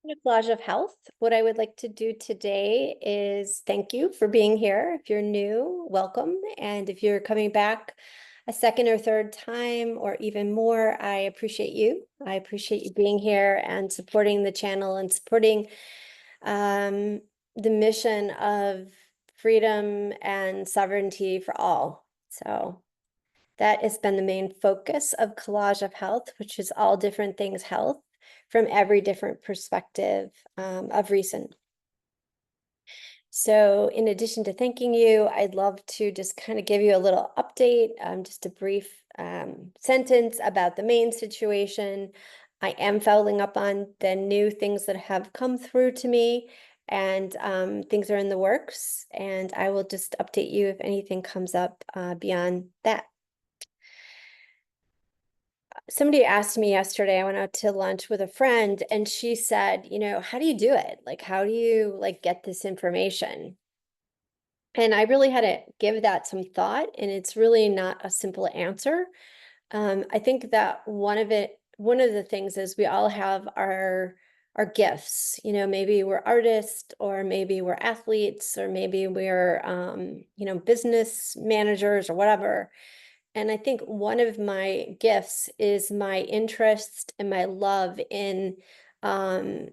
A collage of health. What I would like to do today is thank you for being here. If you're new, welcome. And if you're coming back a second or third time or even more, I appreciate you. I appreciate you being here and supporting the channel and supporting um, the mission of freedom and sovereignty for all. So that has been the main focus of Collage of Health, which is all different things health from every different perspective of reason. So in addition to thanking you, I'd love to just kind of give you a little update, just a brief sentence about the main situation. I am following up on the new things that have come through to me, and things are in the works, and I will just update you if anything comes up beyond that. Somebody asked me yesterday, I went out to lunch with a friend, and she said, how do you do it? Like, how do you get this information? And I really had to give that some thought, and it's really not a simple answer. I think that one of the things is we all have our gifts. Maybe we're artists, or maybe we're athletes, or maybe we're business managers or whatever. And I think one of my gifts is my interest and my love in, um,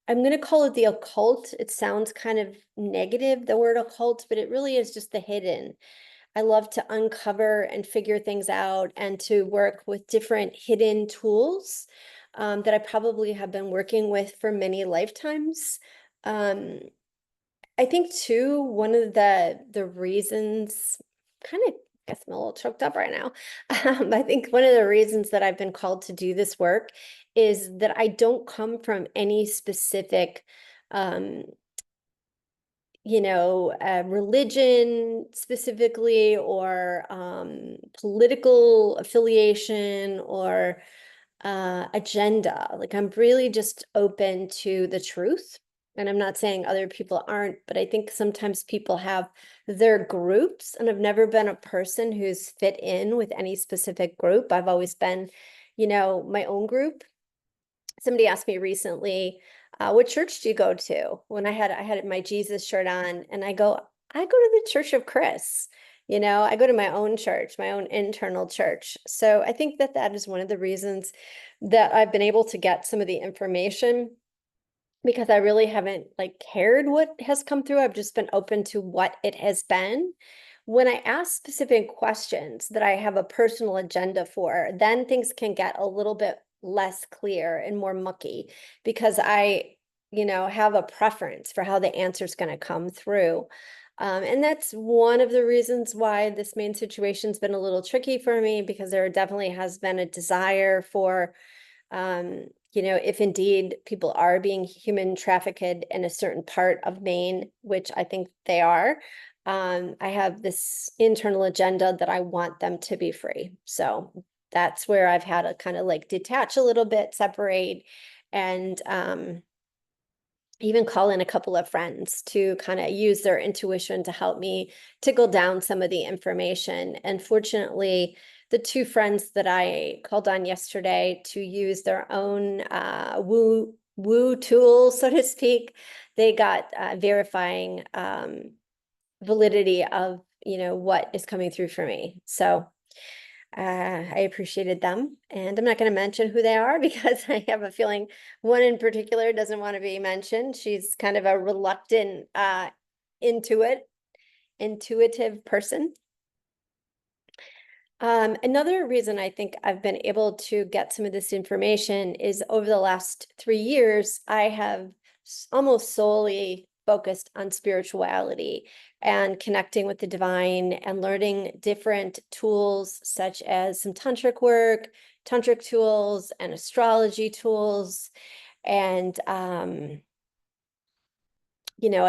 I'm going to call it the occult. It sounds kind of negative, the word occult, but it really is just the hidden. I love to uncover and figure things out and to work with different hidden tools that I probably have been working with for many lifetimes. Um, I think too, one of the reasons, kind of guess I'm a little choked up right now. I think one of the reasons that I've been called to do this work is that I don't come from any specific um, religion specifically, or political affiliation, or agenda. Like, I'm really just open to the truth. And I'm not saying other people aren't, but I think sometimes people have their groups, and I've never been a person who's fit in with any specific group. I've always been, my own group. Somebody asked me recently, what church do you go to? When I had my Jesus shirt on, and I go to the Church of Chris. I go to my own church, my own internal church. So I think that that is one of the reasons that I've been able to get some of the information, because I really haven't cared what has come through. I've just been open to what it has been. When I ask specific questions that I have a personal agenda for, then things can get a little bit less clear and more mucky, because I, have a preference for how the answer is going to come through. And that's one of the reasons why this main situation's been a little tricky for me, because there definitely has been a desire for if indeed people are being human trafficked in a certain part of Maine, which I think they are, I have this internal agenda that I want them to be free. So that's where I've had to kind of detach a little bit, separate, and even call in a couple of friends to kind of use their intuition to help me tickle down some of the information. And fortunately, the two friends that I called on yesterday to use their own woo tool, so to speak, they got verifying validity of what is coming through for me. So I appreciated them, and I'm not going to mention who they are because I have a feeling one in particular doesn't want to be mentioned. She's kind of a reluctant, intuitive person. Another reason I think I've been able to get some of this information is over the last 3 years, I have almost solely focused on spirituality and connecting with the divine, and learning different tools such as some tantric work, tantric tools, and astrology tools. And, I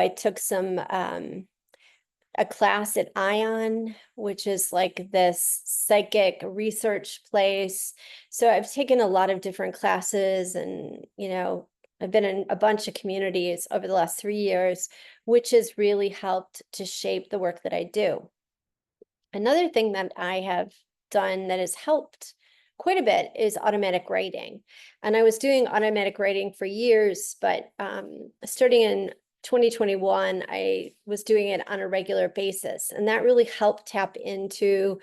took a class at Ion, which is like this psychic research place. So I've taken a lot of different classes, and, I've been in a bunch of communities over the last 3 years, which has really helped to shape the work that I do. Another thing that I have done that has helped quite a bit is automatic writing. And I was doing automatic writing for years, but starting in 2021, I was doing it on a regular basis. And that really helped tap into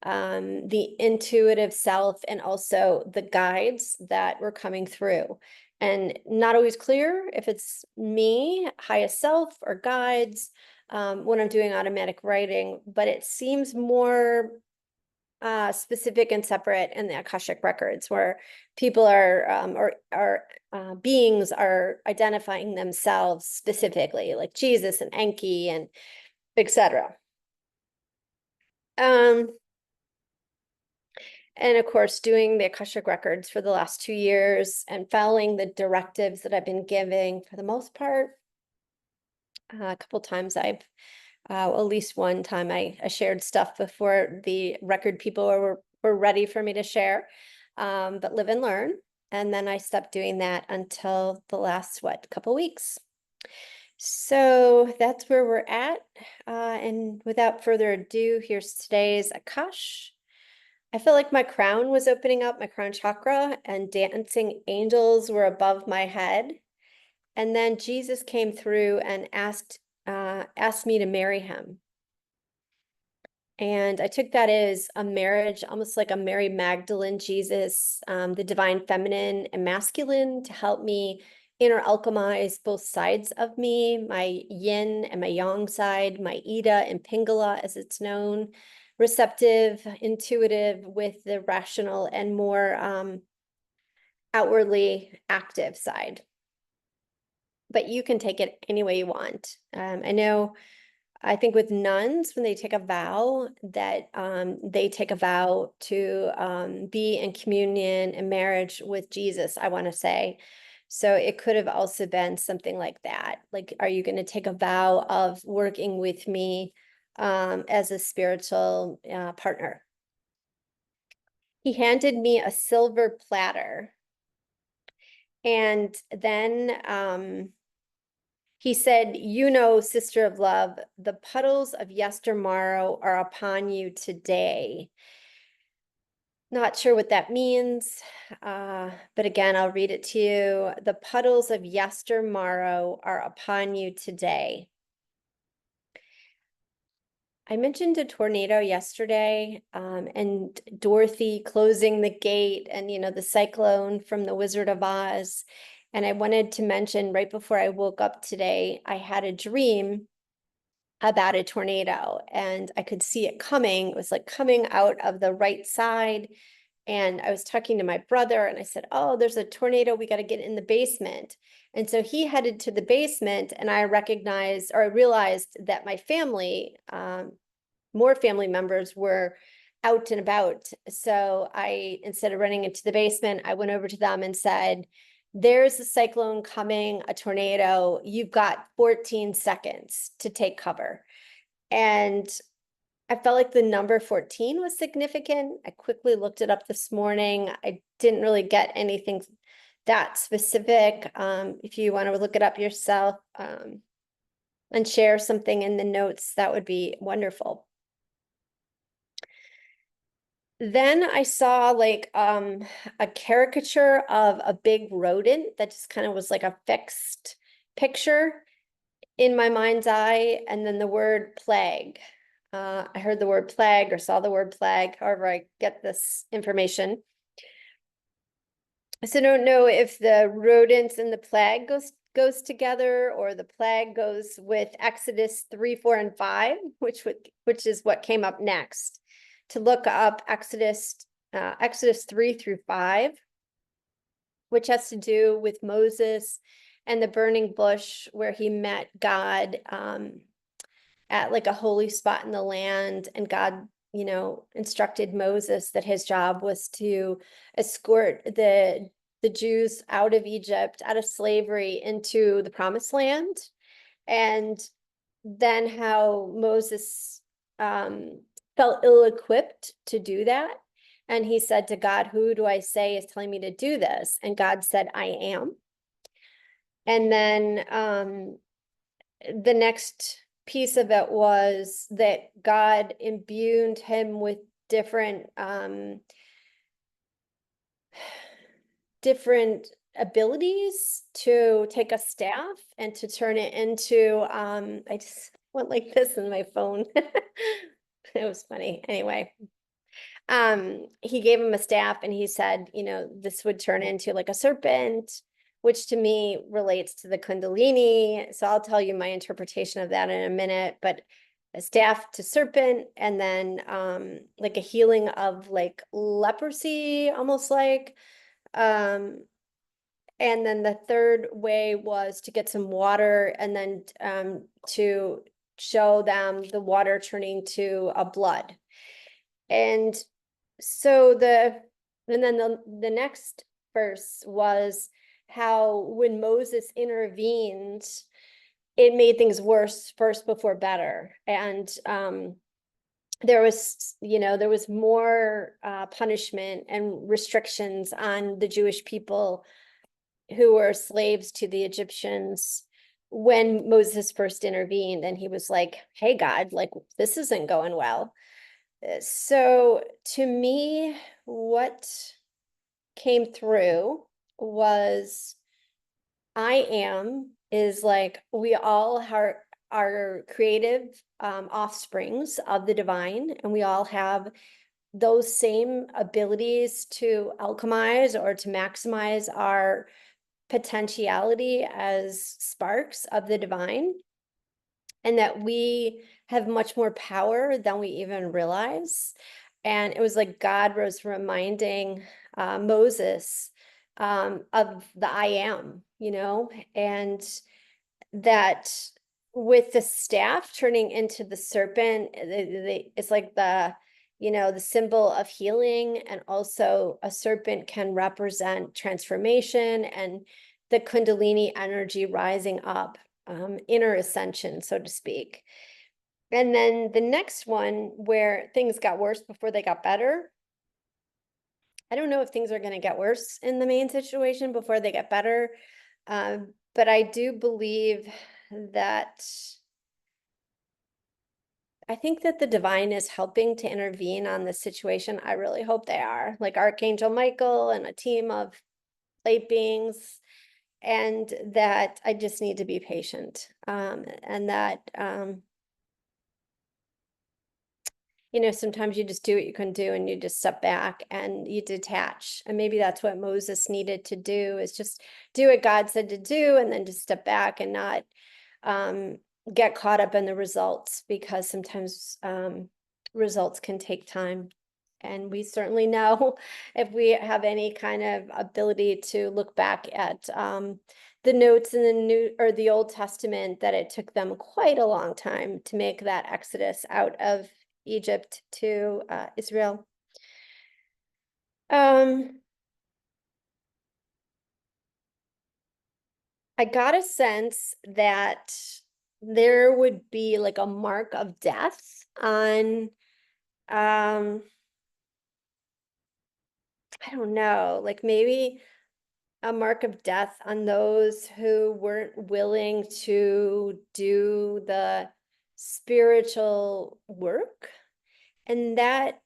the intuitive self and also the guides that were coming through. And not always clear if it's me, highest self, or guides when I'm doing automatic writing, but it seems more specific and separate in the Akashic records, where people or beings are identifying themselves specifically, like Jesus and Enki and etc. And of course, doing the Akashic records for the last 2 years and following the directives that I've been giving for the most part. A couple times at least one time I shared stuff before the record people were ready for me to share, but live and learn. And then I stopped doing that until the last, couple weeks. So that's where we're at. And without further ado, here's today's Akash. I feel like my crown was opening up, my crown chakra, and dancing angels were above my head. And then Jesus came through and asked me to marry him. And I took that as a marriage, almost like a Mary Magdalene Jesus, the divine feminine and masculine, to help me inner alchemize both sides of me, my yin and my yang side, my Ida and Pingala, as it's known, receptive, intuitive with the rational and more outwardly active side. But you can take it any way you want. I think with nuns, when they take a vow, that they take a vow to be in communion and marriage with Jesus, I want to say. So it could have also been something like that. Like, are you going to take a vow of working with me as a spiritual partner? He handed me a silver platter. And then he said, sister of love, the puddles of yestermorrow are upon you today. Not sure what that means, but again, I'll read it to you. The puddles of yestermorrow are upon you today. I mentioned a tornado yesterday, and Dorothy closing the gate and, the cyclone from The Wizard of Oz. And I wanted to mention right before I woke up today, I had a dream about a tornado and I could see it coming. It was like coming out of the right side. And I was talking to my brother and I said, oh, there's a tornado. We got to get in the basement. And so he headed to the basement and I realized that my family, more family members were out and about. So instead of running into the basement, I went over to them and said, there's a cyclone coming, a tornado. You've got 14 seconds to take cover. And I felt like the number 14 was significant. I quickly looked it up this morning. I didn't really get anything that specific. If you want to look it up yourself and share something in the notes, that would be wonderful. Then I saw like a caricature of a big rodent that just kind of was like a fixed picture in my mind's eye, and then the word plague. I heard the word plague or saw the word plague, however I get this information. So I don't know if the rodents and the plague goes together, or the plague goes with Exodus 3, 4, and 5, which is what came up next. To look up Exodus 3 through 5, which has to do with Moses and the burning bush where he met God at like a holy spot in the land, and God, instructed Moses that his job was to escort the Jews out of Egypt, out of slavery, into the promised land. And then how Moses felt ill-equipped to do that. And he said to God, who do I say is telling me to do this? And God said, I am. And then the next piece of it was that God imbued him with different different abilities to take a staff and to turn it into, I just went like this in my phone. It was funny. Anyway, he gave him a staff and he said, you know, this would turn into like a serpent, which to me relates to the Kundalini. So I'll tell you my interpretation of that in a minute, but a staff to serpent, and then like a healing of like leprosy, almost like. Um, and then the third way was to get some water and then to show them the water turning to a blood. And so and then the next verse was how when Moses intervened, it made things worse first before better. And there was, you know, there was more punishment and restrictions on the Jewish people who were slaves to the Egyptians when Moses first intervened. And he was like, hey, God, like, this isn't going well. So to me, what came through was I am is like we all are creative offsprings of the divine, and we all have those same abilities to alchemize or to maximize our potentiality as sparks of the divine, and that we have much more power than we even realize. And it was like God was reminding Moses of the I am, you know, and that with the staff turning into the serpent, it's like the, you know, the symbol of healing. And also a serpent can represent transformation and the Kundalini energy rising up, inner ascension, so to speak. And then the next one where things got worse before they got better. I don't know if things are going to get worse in the main situation before they get better. But I do believe that I think that the divine is helping to intervene on this situation. I really hope they are, like Archangel Michael and a team of light beings, and that I just need to be patient. And that you know, sometimes you just do what you can do and you just step back and you detach. And maybe that's what Moses needed to do, is just do what God said to do and then just step back and not get caught up in the results, because sometimes results can take time. And we certainly know if we have any kind of ability to look back at the notes in the New or the Old Testament, that it took them quite a long time to make that exodus out of Egypt to Israel. I got a sense that there would be like a mark of death on, I don't know, like maybe a mark of death on those who weren't willing to do the spiritual work. And that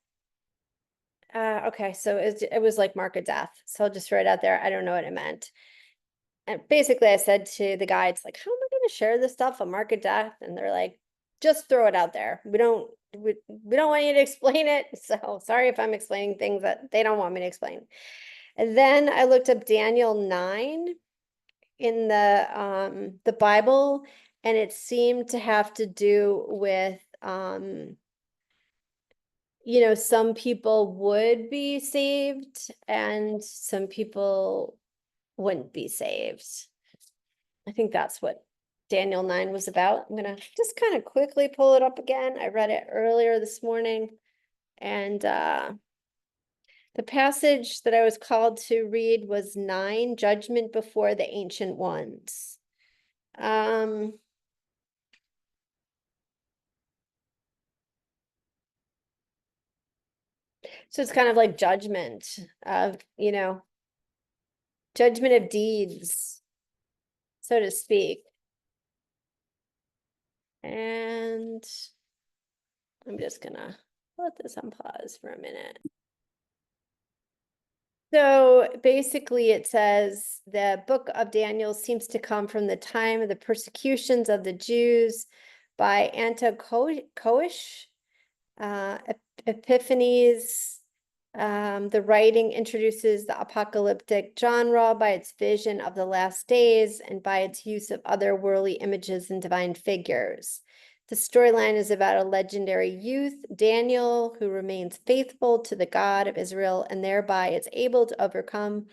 okay, so it was like mark of death. So I'll just throw it out there. I don't know what it meant. And basically I said to the guides, like, how am I going to share this stuff on mark of death? And they're like, just throw it out there. We don't want you to explain it. So sorry if I'm explaining things that they don't want me to explain. And then I looked up Daniel 9 in the Bible, and it seemed to have to do with you know, some people would be saved and some people wouldn't be saved. I think that's what Daniel 9 was about. I'm gonna just kind of quickly pull it up again. I read it earlier this morning, and the passage that I was called to read was 9, Judgment Before the Ancient Ones. So it's kind of like judgment of, you know, judgment of deeds, so to speak. And I'm just gonna put this on pause for a minute. So basically, it says the book of Daniel seems to come from the time of the persecutions of the Jews by Antiochus, Epiphanes. The writing introduces the apocalyptic genre by its vision of the last days and by its use of otherworldly images and divine figures. The storyline is about a legendary youth, Daniel, who remains faithful to the God of Israel and thereby is able to overcome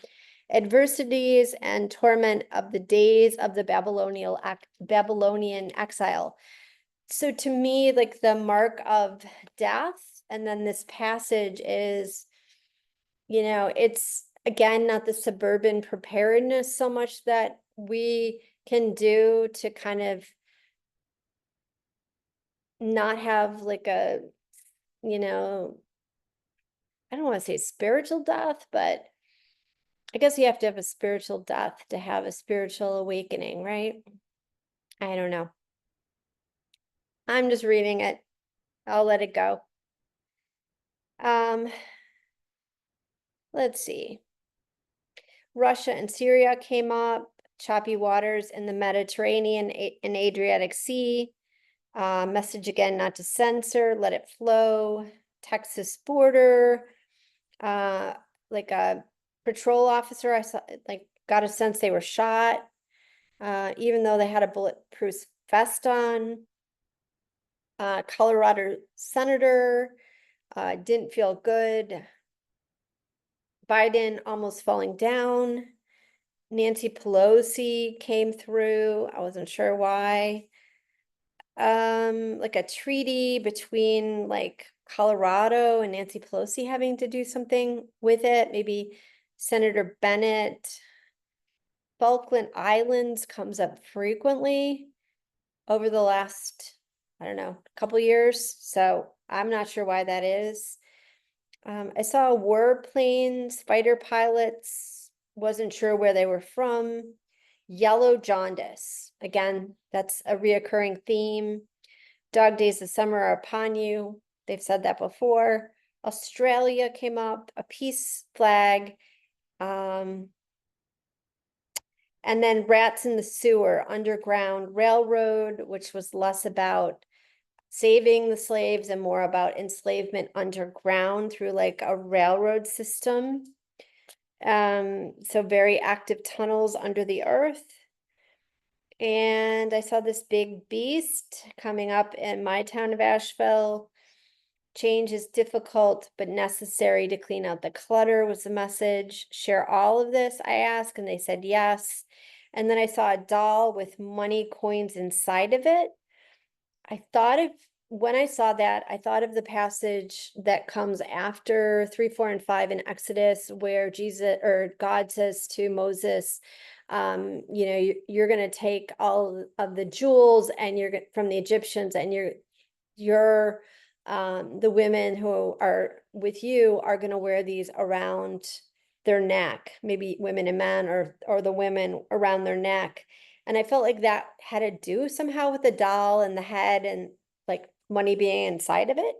adversities and torment of the days of the Babylonian exile. So to me, like the mark of death, and then this passage is, it's again not the suburban preparedness so much that we can do to kind of not have like a, I don't want to say spiritual death, but I guess you have to have a spiritual death to have a spiritual awakening, right? I don't know. I'm just reading it. I'll let it go. Let's see. Russia and Syria came up, choppy waters in the Mediterranean and Adriatic Sea. Message again, not to censor, let it flow. Texas border, like a patrol officer, I saw, like, got a sense they were shot, even though they had a bulletproof vest on. Colorado senator, didn't feel good. Biden almost falling down. Nancy Pelosi came through. I wasn't sure why. Like a treaty between like Colorado and Nancy Pelosi having to do something with it. Maybe Senator Bennett. Falkland Islands comes up frequently over the last, I don't know, couple years. So I'm not sure why that is. I saw warplanes, fighter pilots, wasn't sure where they were from. Yellow jaundice. Again, that's a reoccurring theme. Dog days of summer are upon you. They've said that before. Australia came up, a peace flag. And then rats in the sewer, underground railroad, which was less about saving the slaves and more about enslavement underground through like a railroad system. So very active tunnels under the earth. And I saw this big beast coming up in my town of Asheville. Change is difficult but necessary to clean out the clutter was the message. Share all of this, I asked, and they said yes. And then I saw a doll with money coins inside of it. When I saw that, I thought of the passage that comes after 3, 4, and 5 in Exodus, where Jesus or God says to Moses, you're going to take all of the jewels and you're from the Egyptians, and the women who are with you are going to wear these around their neck, maybe women and men, or the women around their neck. And I felt like that had to do somehow with the doll and the head and like money being inside of it.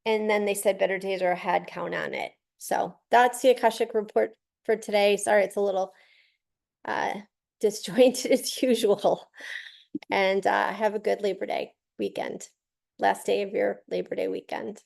And then they said better days are ahead, count on it. So that's the Akashic report for today. Sorry, it's a little disjointed as usual. And have a good Labor Day weekend. Last day of your Labor Day weekend.